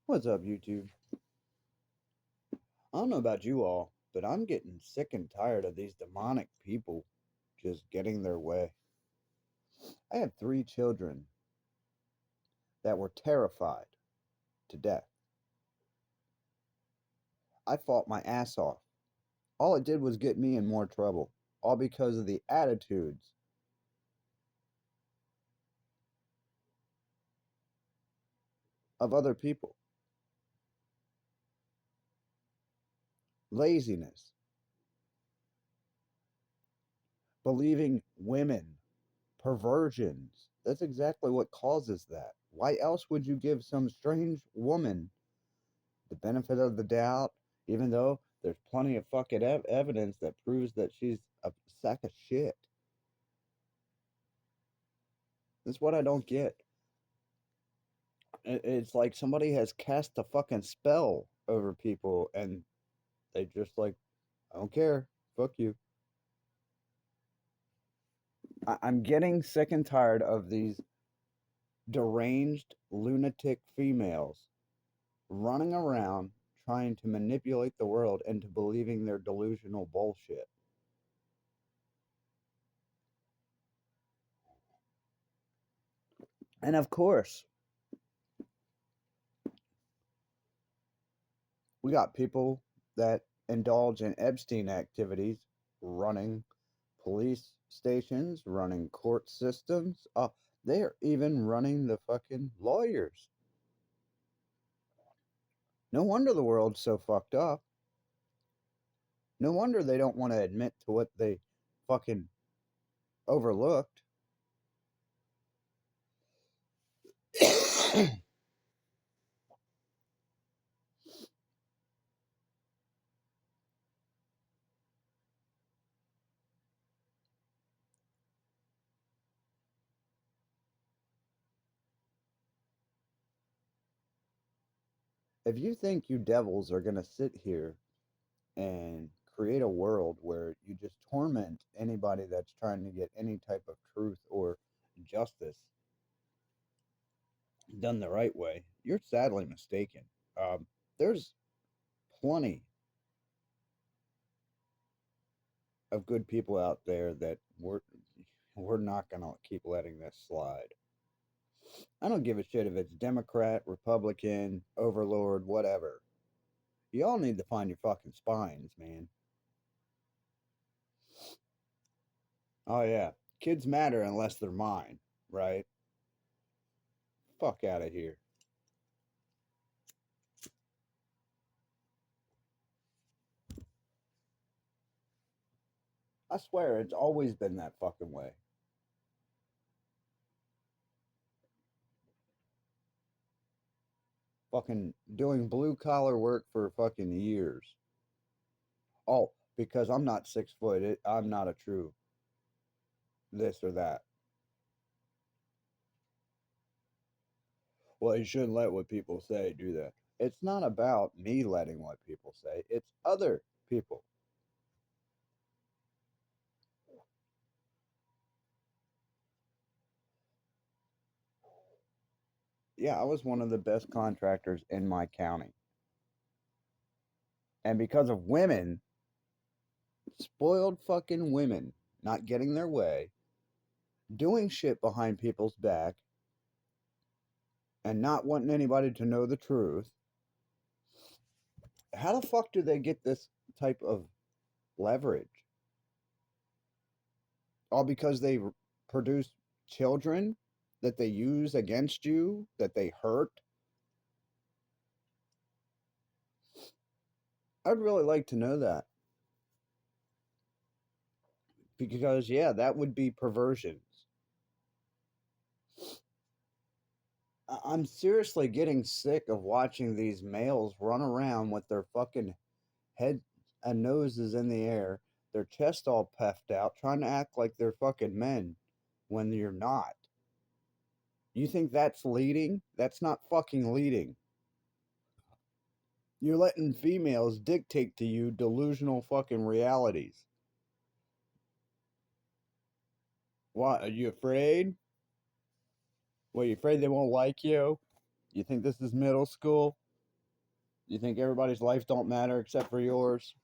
What's up, YouTube? I don't know about you all, but I'm getting sick and tired of these demonic people just getting their way. I have three children that were terrified to death. I fought my ass off. All it did was get me in more trouble, all because of the attitudes of other people. Laziness, believing women, perversions. That's exactly what causes that. Why else would you give some strange woman the benefit of the doubt, even though there's plenty of fucking evidence that proves that she's a sack of shit? That's what I don't get. It's like somebody has cast a fucking spell over people and they just like, I don't care. Fuck you. I'm getting sick and tired of these deranged lunatic females running around trying to manipulate the world into believing their delusional bullshit. And of course, we got people that indulge in Epstein activities, running police stations, running court systems. They're even running the fucking lawyers. No wonder the world's so fucked up. No wonder they don't want to admit to what they fucking overlooked. If you think you devils are going to sit here and create a world where you just torment anybody that's trying to get any type of truth or justice done the right way, you're sadly mistaken. There's plenty of good people out there that we're not gonna keep letting this slide. I don't give a shit if it's Democrat, Republican, Overlord, whatever. You all need to find your fucking spines, man. Oh yeah, kids matter unless they're mine, right? Fuck out of here. I swear it's always been that fucking way. Fucking doing blue collar work for fucking years. Oh, because I'm not 6 foot, I'm not a true this or that. Well, you shouldn't let what people say do that. It's not about me letting what people say, it's other people. Yeah, I was one of the best contractors in my county. And because of women, spoiled fucking women, not getting their way, doing shit behind people's back, and not wanting anybody to know the truth, how the fuck do they get this type of leverage? All because they produce children that they use against you, that they hurt. I'd really like to know that. Because, yeah, that would be perversions. I'm seriously getting sick of watching these males run around with their fucking head and noses in the air, their chest all puffed out, trying to act like they're fucking men when you're not. You think that's leading? That's not fucking leading. You're letting females dictate to you delusional fucking realities. What, are you afraid? What, you afraid they won't like you? You think this is middle school? You think everybody's life don't matter except for yours?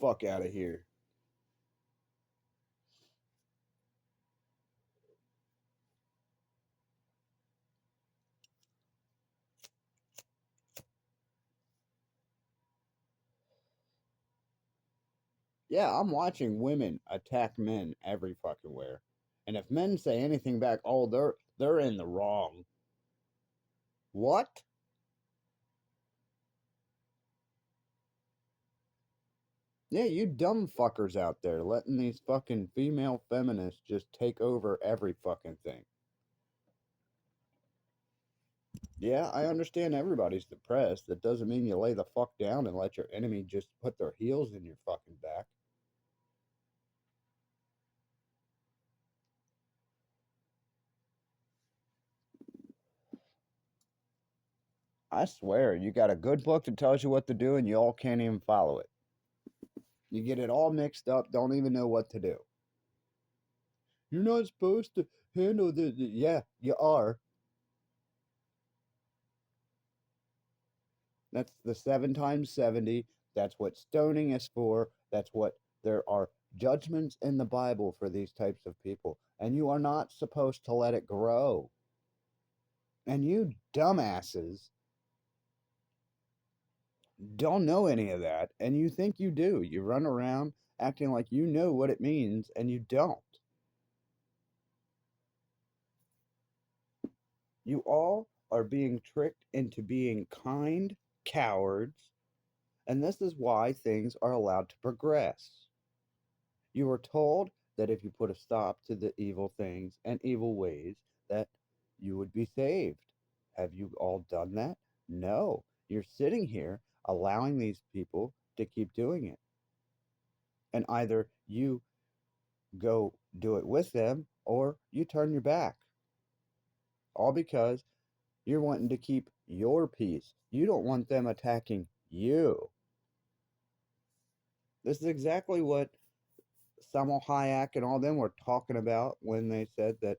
Fuck out of here. Yeah, I'm watching women attack men every fucking where. And if men say anything back, oh, they're in the wrong. What? Yeah, you dumb fuckers out there letting these fucking female feminists just take over every fucking thing. Yeah, I understand everybody's depressed. That doesn't mean you lay the fuck down and let your enemy just put their heels in your fucking back. I swear, you got a good book that tells you what to do and you all can't even follow it. You get it all mixed up, don't even know what to do. You're not supposed to handle this. Yeah, you are. That's the 7 times 70. That's what stoning is for. That's what there are judgments in the Bible for these types of people. And you are not supposed to let it grow. And you dumbasses don't know any of that. And you think you do. You run around acting like you know what it means and you don't. You all are being tricked into being kind cowards. And this is why things are allowed to progress. You were told that if you put a stop to the evil things and evil ways, that you would be saved. Have you all done that? No. You're sitting here allowing these people to keep doing it. And either you go do it with them or you turn your back. All because you're wanting to keep your peace. You don't want them attacking you. This is exactly what Samuel Hayek and all them were talking about when they said that,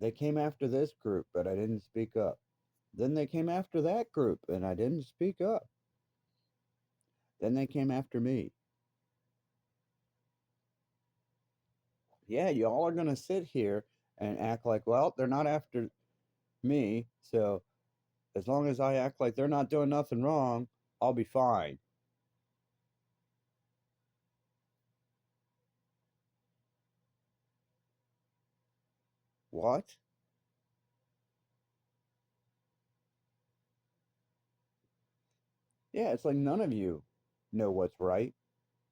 they came after this group, but I didn't speak up. Then they came after that group, and I didn't speak up. Then they came after me. Yeah, y'all are going to sit here and act like, well, they're not after me, so as long as I act like they're not doing nothing wrong, I'll be fine. What? Yeah, it's like none of you know what's right,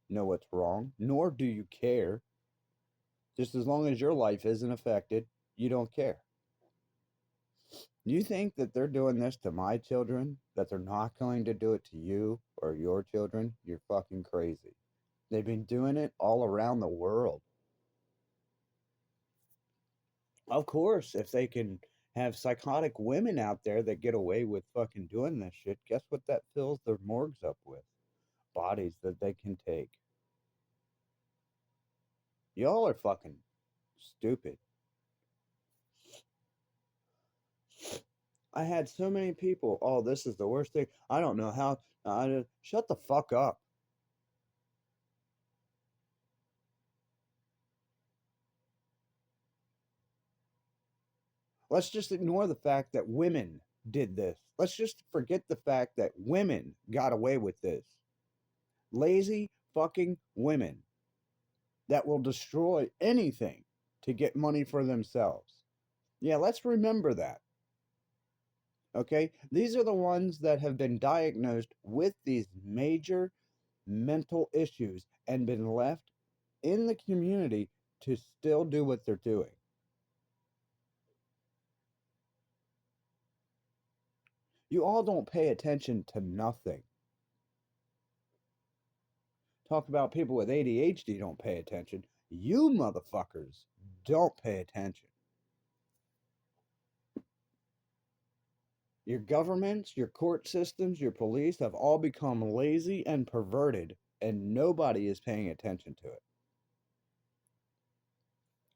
know what's wrong, nor do you care. Just as long as your life isn't affected, you don't care. You think that they're doing this to my children, that they're not going to do it to you or your children? You're fucking crazy. They've been doing it all around the world. Of course, if they can have psychotic women out there that get away with fucking doing this shit, guess what that fills their morgues up with? Bodies that they can take. Y'all are fucking stupid. I had so many people, oh, this is the worst thing. I don't know how. Shut the fuck up. Let's just ignore the fact that women did this. Let's just forget the fact that women got away with this. Lazy fucking women that will destroy anything to get money for themselves. Yeah, let's remember that. Okay? These are the ones that have been diagnosed with these major mental issues and been left in the community to still do what they're doing. You all don't pay attention to nothing. Talk about people with ADHD don't pay attention. You motherfuckers don't pay attention. Your governments, your court systems, your police have all become lazy and perverted, and nobody is paying attention to it.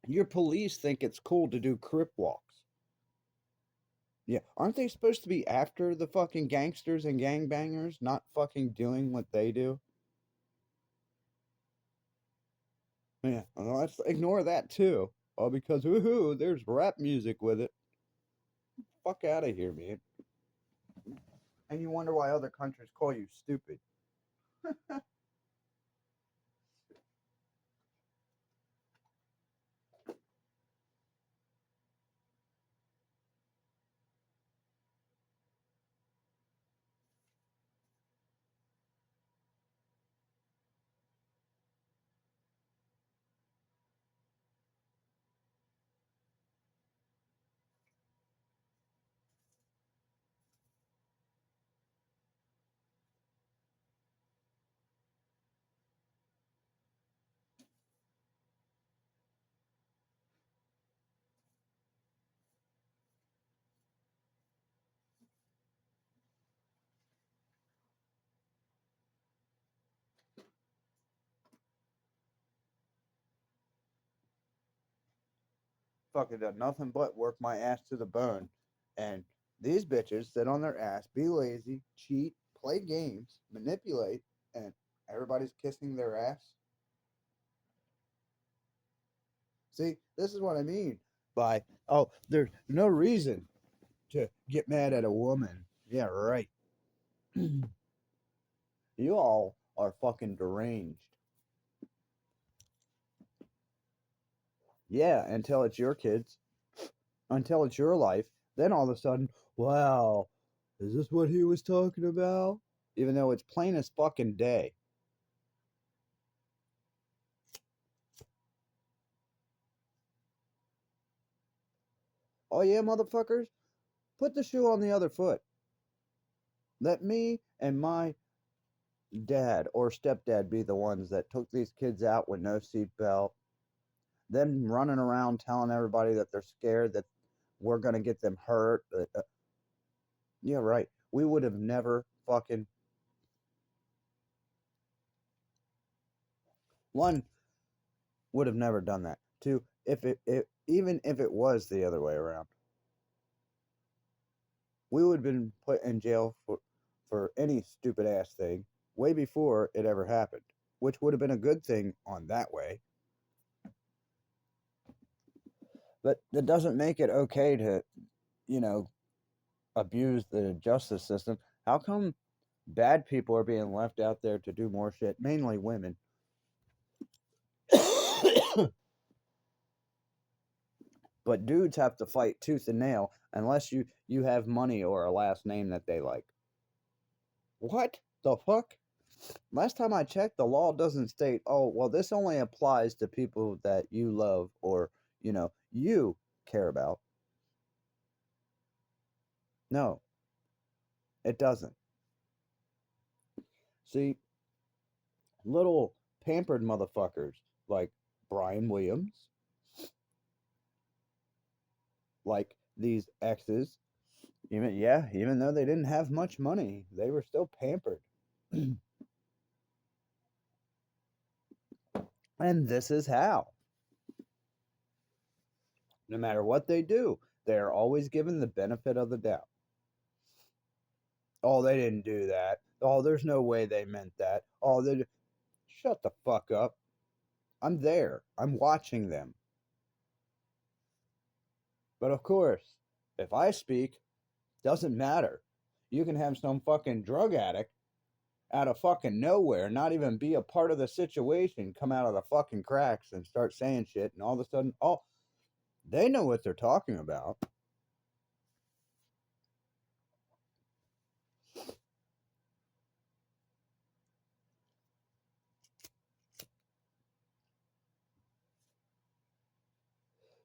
Your police think it's cool to do crip walks. Yeah, aren't they supposed to be after the fucking gangsters and gangbangers, not fucking doing what they do? Yeah, well, let's ignore that too. All because woohoo, there's rap music with it. Fuck out of here, man. And you wonder why other countries call you stupid. Fucking done nothing but work my ass to the bone. And these bitches sit on their ass, be lazy, cheat, play games, manipulate, and everybody's kissing their ass. See, this is what I mean by, oh, there's no reason to get mad at a woman. Yeah, right. You all are fucking deranged. Yeah, until it's your kids, until it's your life. Then all of a sudden, wow, is this what he was talking about? Even though it's plain as fucking day. Oh, yeah, motherfuckers? Put the shoe on the other foot. Let me and my dad or stepdad be the ones that took these kids out with no seatbelt, then running around telling everybody that they're scared that we're going to get them hurt. Yeah, right. We would have never fucking one would have never done that. Two, if it even if it was the other way around, we would have been put in jail for any stupid ass thing way before it ever happened, which would have been a good thing on that way. But that doesn't make it okay to, you know, abuse the justice system. How come bad people are being left out there to do more shit? Mainly women. But dudes have to fight tooth and nail unless you have money or a last name that they like. What the fuck? Last time I checked, the law doesn't state, oh, well, this only applies to people that you love or, you care about. No, it doesn't. See, little pampered motherfuckers like Brian Williams, like these exes, even though they didn't have much money, they were still pampered. And this is how. No matter what they do, they are always given the benefit of the doubt. Oh, they didn't do that. Oh, there's no way they meant that. Oh, they shut the fuck up. I'm there. I'm watching them. But of course, if I speak, doesn't matter. You can have some fucking drug addict out of fucking nowhere, not even be a part of the situation, come out of the fucking cracks and start saying shit, and all of a sudden, oh, they know what they're talking about.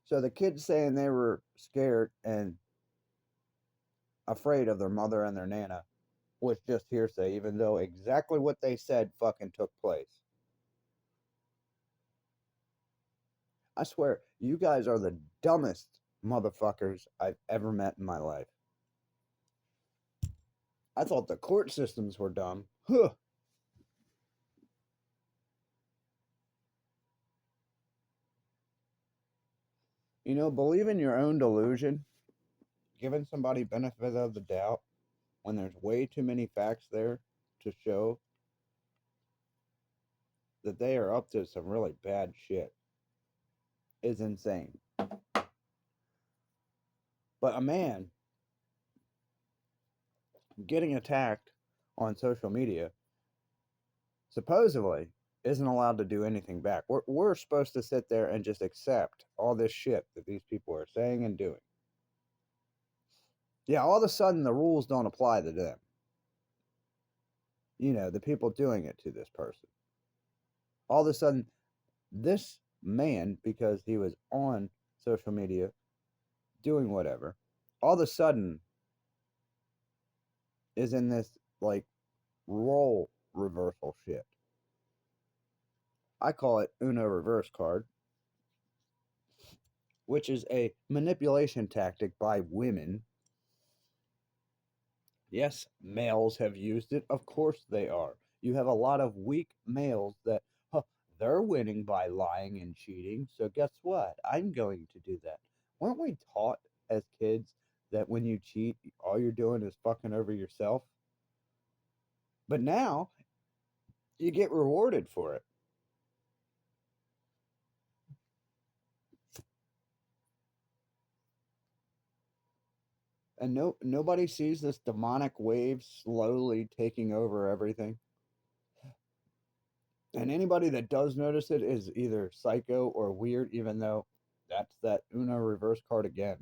So the kids saying they were scared and afraid of their mother and their nana was just hearsay, even though exactly what they said fucking took place. I swear, you guys are the dumbest motherfuckers I've ever met in my life. I thought the court systems were dumb. Huh. Believe in your own delusion giving somebody benefit of the doubt when there's way too many facts there to show that they are up to some really bad shit is insane. But a man getting attacked on social media supposedly isn't allowed to do anything back. We're supposed to sit there and just accept all this shit that these people are saying and doing. Yeah, all of a sudden the rules don't apply to them. You know, the people doing it to this person. All of a sudden, this man, because he was on social media doing whatever, all of a sudden is in this like role reversal shit. I call it Uno reverse card, which is a manipulation tactic by women. Yes, males have used it. Of course they are. You have a lot of weak males that they're winning by lying and cheating. So guess what? I'm going to do that. Weren't we taught as kids that when you cheat, all you're doing is fucking over yourself? But now you get rewarded for it. And nobody sees this demonic wave slowly taking over everything. And anybody that does notice it is either psycho or weird, even though that's that Uno reverse card again.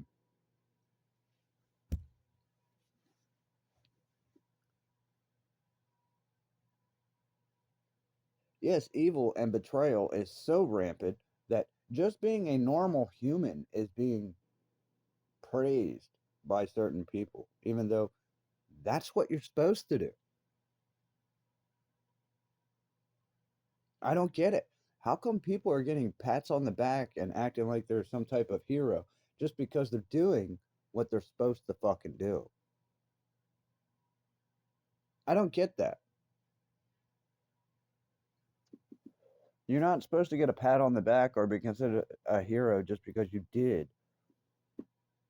Yes, evil and betrayal is so rampant that just being a normal human is being praised by certain people, even though that's what you're supposed to do. I don't get it. How come people are getting pats on the back and acting like they're some type of hero just because they're doing what they're supposed to fucking do? I don't get that. You're not supposed to get a pat on the back or be considered a hero just because you did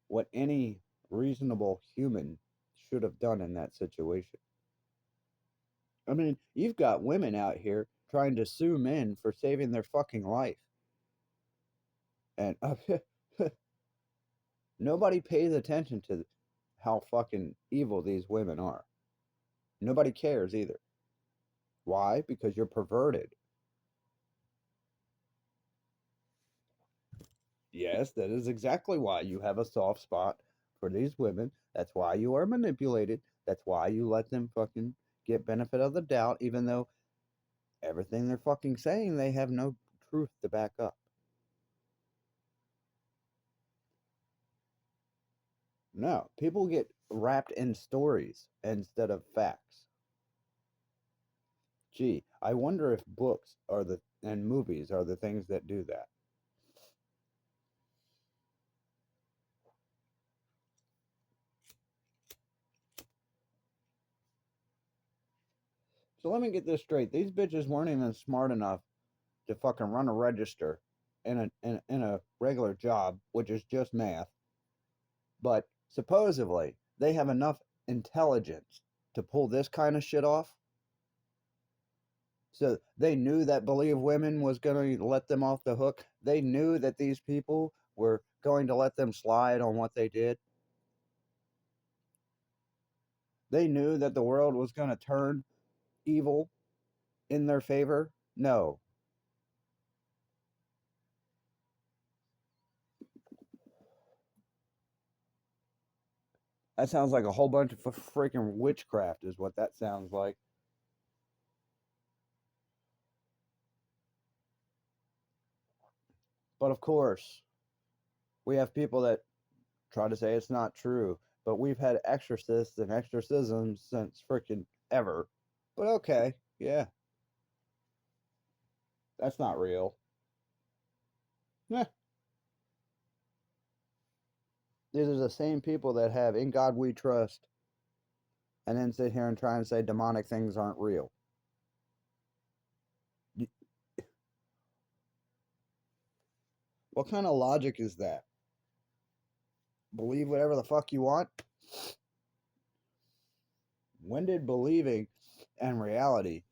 what any reasonable human should have done in that situation. I mean, you've got women out here trying to sue men for saving their fucking life. And nobody pays attention to how fucking evil these women are. Nobody cares either. Why? Because you're perverted. Yes, that is exactly why you have a soft spot for these women. That's why you are manipulated. That's why you let them fucking get benefit of the doubt, even though everything they're fucking saying they have no truth to back up. No, people get wrapped in stories instead of facts. Gee, I wonder if books are the and movies are the things that do that. So let me get this straight. These bitches weren't even smart enough to fucking run a register in a regular job, which is just math. But supposedly they have enough intelligence to pull this kind of shit off. So they knew that Believe Women was going to let them off the hook. They knew that these people were going to let them slide on what they did. They knew that the world was going to turn evil in their favor. No. That sounds like a whole bunch of freaking witchcraft, is what that sounds like. But of course, we have people that try to say it's not true. But we've had exorcists and exorcisms since freaking ever. But okay, yeah, that's not real. Eh, these are the same people that have "In God We Trust" and then sit here and try and say demonic things aren't real. What kind of logic is that? believe whatever the fuck you want? When did believing and reality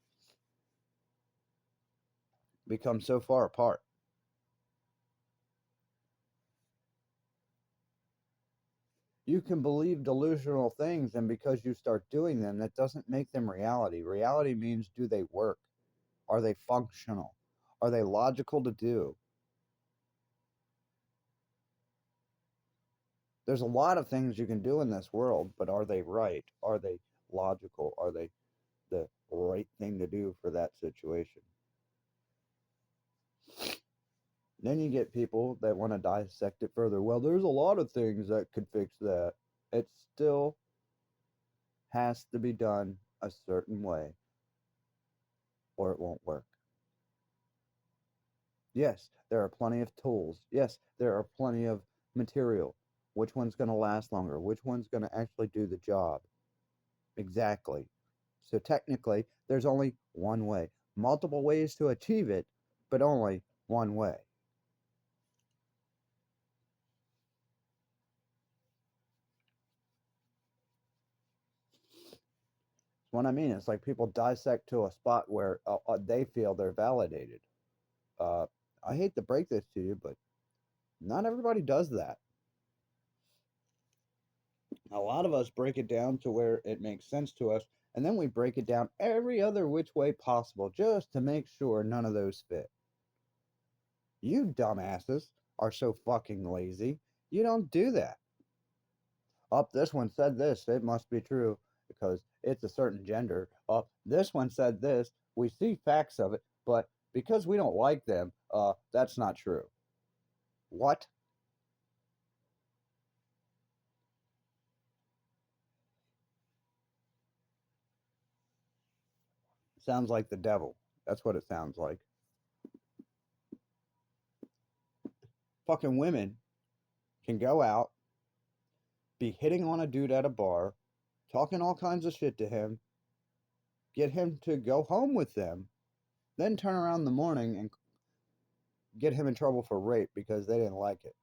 become so far apart? You can believe delusional things, and because you start doing them, that doesn't make them reality. Reality means, do they work? Are they functional? Are they logical to do? There's a lot of things you can do in this world, but are they right? Are they logical? Are they the right thing to do for that situation? Then you get people that want to dissect it further. Well, there's a lot of things that could fix that. It still has to be done a certain way or it won't work. Yes, there are plenty of tools. Yes, there are plenty of material. Which one's going to last longer? Which one's going to actually do the job? Exactly. So technically, there's only one way. Multiple ways to achieve it, but only one way. What I mean is like people dissect to a spot where they feel they're validated. Uh, I hate to break this to you, but not everybody does that. A lot of us break it down to where it makes sense to us, and then we break it down every other which way possible just to make sure none of those fit. You dumbasses are so fucking lazy. You don't do that. Up, this one said this, it must be true because it's a certain gender. Up, this one said this, we see facts of it, but because we don't like them, that's not true. What? Sounds like the devil. That's what it sounds like. Fucking women can go out, be hitting on a dude at a bar, talking all kinds of shit to him, get him to go home with them, then turn around in the morning and get him in trouble for rape because they didn't like it.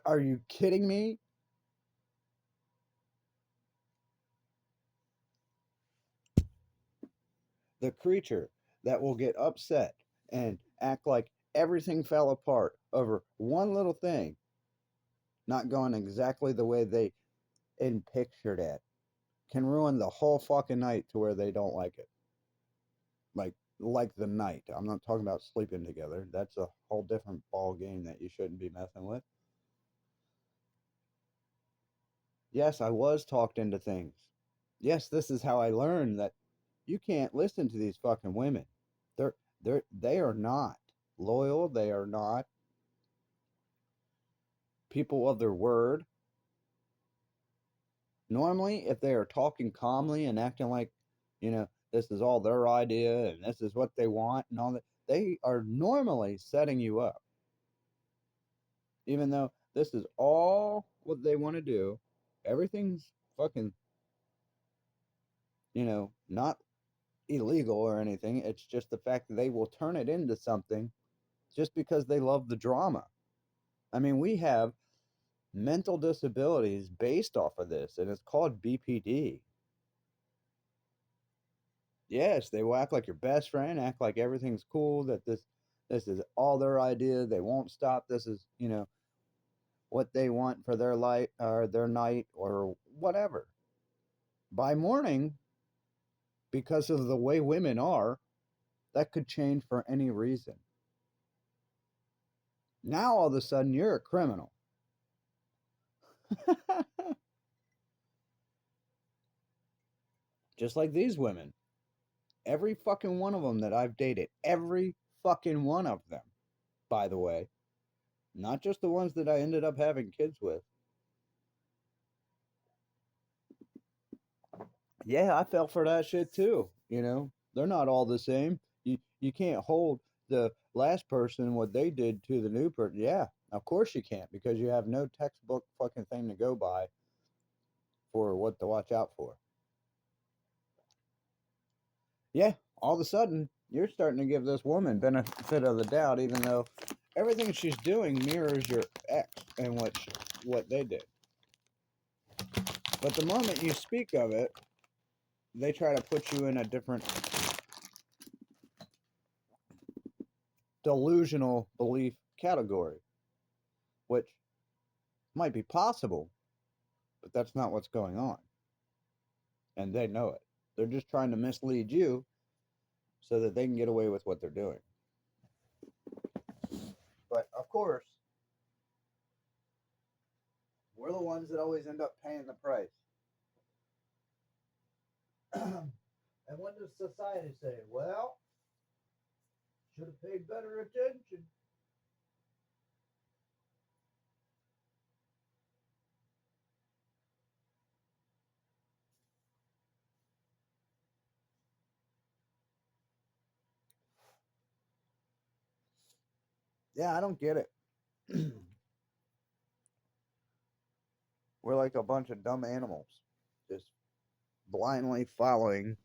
Are you kidding me? The creature that will get upset and act like everything fell apart over one little thing not going exactly the way they pictured it can ruin the whole fucking night to where they don't like it. Like the night. I'm not talking about sleeping together. That's a whole different ball game that you shouldn't be messing with. Yes, I was talked into things. Yes, this is how I learned that you can't listen to these fucking women. They're they are not loyal. They are not people of their word. Normally, if they are talking calmly and acting like, this is all their idea and this is what they want and all that, they are normally setting you up. Even though this is all what they want to do, everything's fucking, not illegal or anything. It's just the fact that they will turn it into something just because they love the drama. I mean, we have mental disabilities based off of this, and it's called BPD. Yes, they will act like your best friend, act like everything's cool, that this is all their idea. They won't stop. This is, what they want for their life or their night or whatever. By morning, because of the way women are, that could change for any reason. Now all of a sudden you're a criminal. Just like these women. Every fucking one of them that I've dated, every fucking one of them, by the way, not just the ones that I ended up having kids with. Yeah, I fell for that shit too. They're not all the same. You can't hold the last person what they did to the new person. Yeah, of course you can't because you have no textbook fucking thing to go by for what to watch out for. Yeah, all of a sudden you're starting to give this woman benefit of the doubt, even though everything she's doing mirrors your ex and what they did. But the moment you speak of it, they try to put you in a different delusional belief category, which might be possible, but that's not what's going on. And they know it. They're just trying to mislead you so that they can get away with what they're doing. But of course, we're the ones that always end up paying the price. And what does society say? Well, should have paid better attention. Yeah, I don't get it. We're like a bunch of dumb animals, just blindly following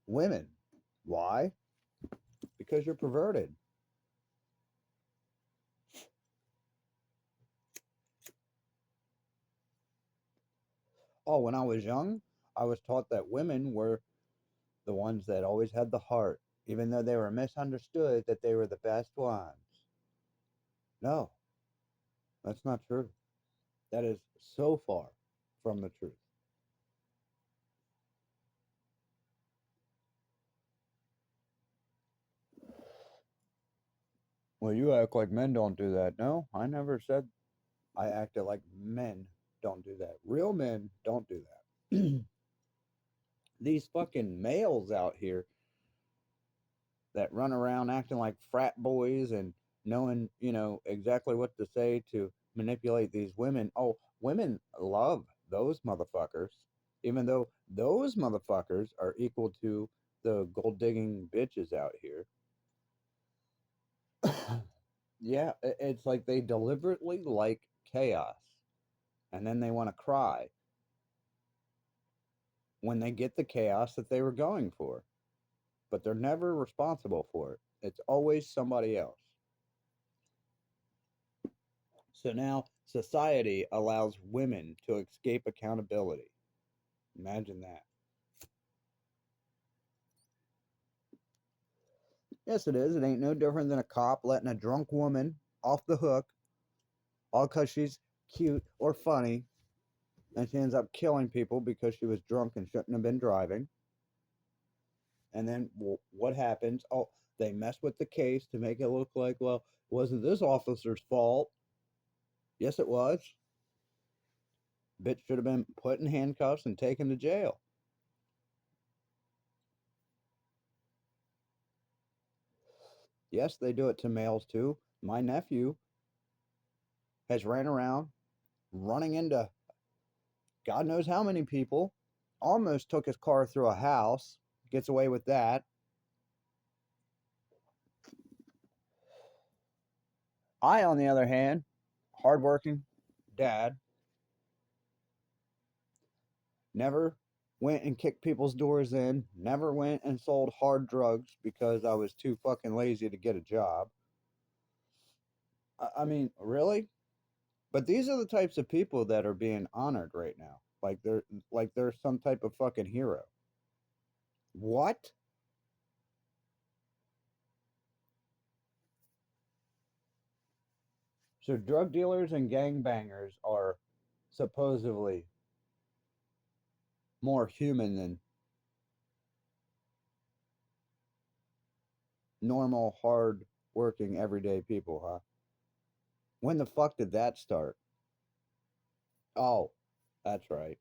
women. Why? Because you're perverted. Oh, when I was young, I was taught that women were the ones that always had the heart, even though they were misunderstood that they were the best ones. No, that's not true. That is so far from the truth. Well, you act like men don't do that. No, I never said I acted like men don't do that. Real men don't do that. These fucking males out here that run around acting like frat boys and knowing, exactly what to say to manipulate these women. Oh, women love those motherfuckers, even though those motherfuckers are equal to the gold digging bitches out here. Yeah, it's like they deliberately like chaos and then they want to cry when they get the chaos that they were going for, but they're never responsible for it. It's always somebody else. So now society allows women to escape accountability. Imagine that. Yes, it is. It ain't no different than a cop letting a drunk woman off the hook all because she's cute or funny and she ends up killing people because she was drunk and shouldn't have been driving. And then what happens? Oh, they mess with the case to make it look like, well, wasn't this officer's fault? Yes, it was. Bitch should have been put in handcuffs and taken to jail. Yes, they do it to males too. My nephew has ran around running into God knows how many people, almost took his car through a house, gets away with that. I, on the other hand, hardworking dad, never went and kicked people's doors in, never went and sold hard drugs because I was too fucking lazy to get a job. I mean, really? But these are the types of people that are being honored right now. Like they're some type of fucking hero. What? So drug dealers and gangbangers are supposedly more human than normal, hard working, everyday people, huh? When the fuck did that start? Oh, that's right.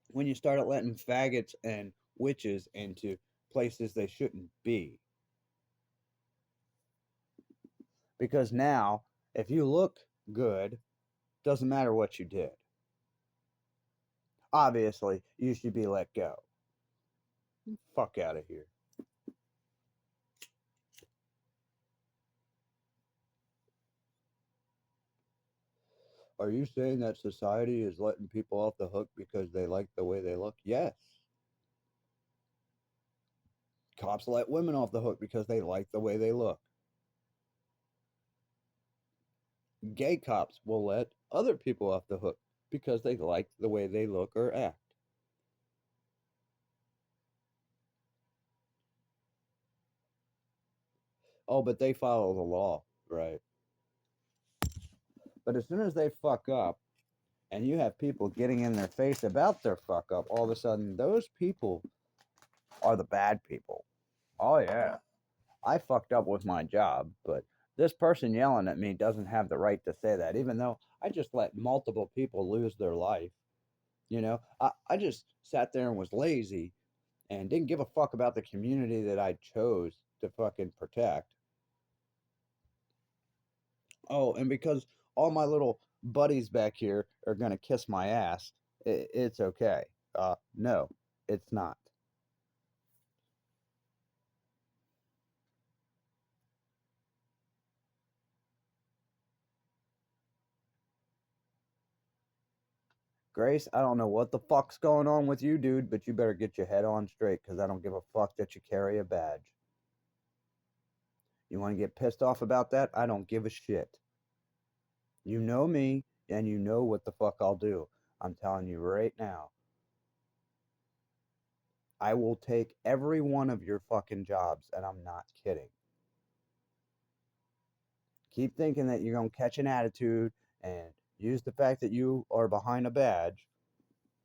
When you started letting faggots and witches into places they shouldn't be. Because now, if you look good, doesn't matter what you did. Obviously, you should be let go. Fuck out of here. Are you saying that society is letting people off the hook because they like the way they look? Yes. Cops let women off the hook because they like the way they look. Gay cops will let other people off the hook because they like the way they look or act. Oh, but they follow the law, right? But as soon as they fuck up and you have people getting in their face about their fuck up, all of a sudden those people are the bad people. Oh, yeah. I fucked up with my job, but this person yelling at me doesn't have the right to say that, even though I just let multiple people lose their life. I just sat there and was lazy and didn't give a fuck about the community that I chose to fucking protect. Oh, and because all my little buddies back here are gonna kiss my ass, it's okay. No, it's not. Grace, I don't know what the fuck's going on with you, dude, but you better get your head on straight because I don't give a fuck that you carry a badge. You want to get pissed off about that? I don't give a shit. You know me, and you know what the fuck I'll do. I'm telling you right now. I will take every one of your fucking jobs, and I'm not kidding. Keep thinking that you're going to catch an attitude and use the fact that you are behind a badge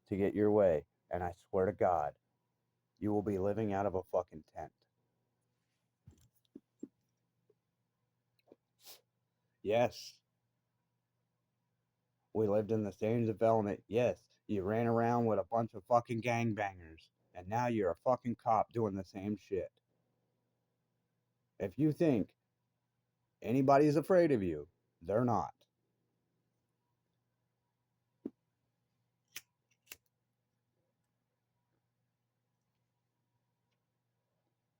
to get your way. And I swear to God, you will be living out of a fucking tent. Yes, we lived in the same development. Yes, you ran around with a bunch of fucking gangbangers. And now you're a fucking cop doing the same shit. If you think anybody's afraid of you, they're not.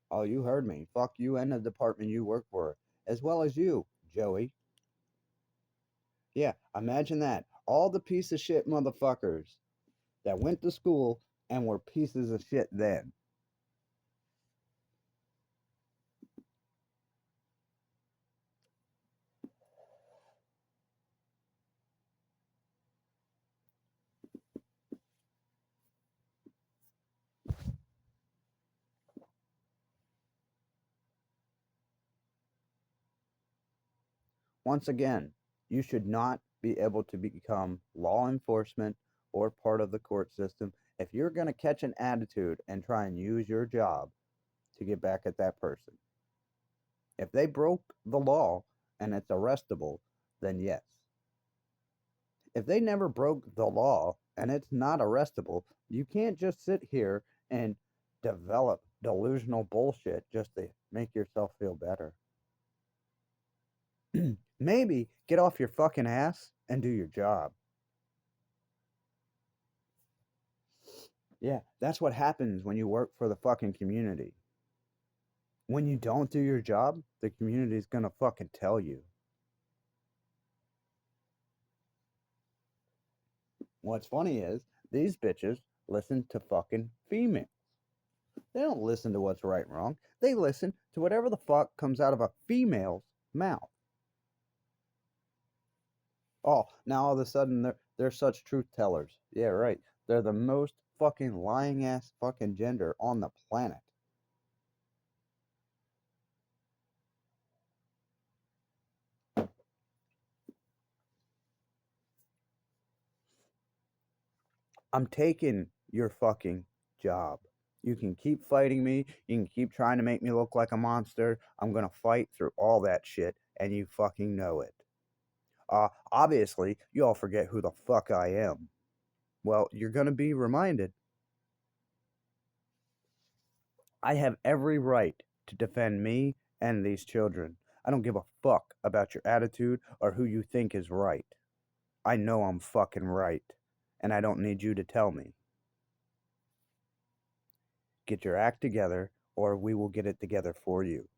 Oh, you heard me. Fuck you and the department you work for, as well as you, Joey. Yeah, imagine that. All the piece of shit motherfuckers that went to school and were pieces of shit then. Once again, you should not be able to become law enforcement or part of the court system if you're going to catch an attitude and try and use your job to get back at that person. If they broke the law and it's arrestable, then yes. If they never broke the law and it's not arrestable, you can't just sit here and develop delusional bullshit just to make yourself feel better. Maybe get off your fucking ass and do your job. Yeah, that's what happens when you work for the fucking community. When you don't do your job, the community's gonna fucking tell you. What's funny is these bitches listen to fucking females. They don't listen to what's right and wrong. They listen to whatever the fuck comes out of a female's mouth. Oh, now all of a sudden they're such truth tellers. Yeah, right. They're the most fucking lying ass fucking gender on the planet. I'm taking your fucking job. You can keep fighting me. You can keep trying to make me look like a monster. I'm gonna fight through all that shit, and you fucking know it. Obviously, you all forget who the fuck I am. Well, you're gonna be reminded. I have every right to defend me and these children. I don't give a fuck about your attitude or who you think is right. I know I'm fucking right, and I don't need you to tell me. Get your act together, or we will get it together for you.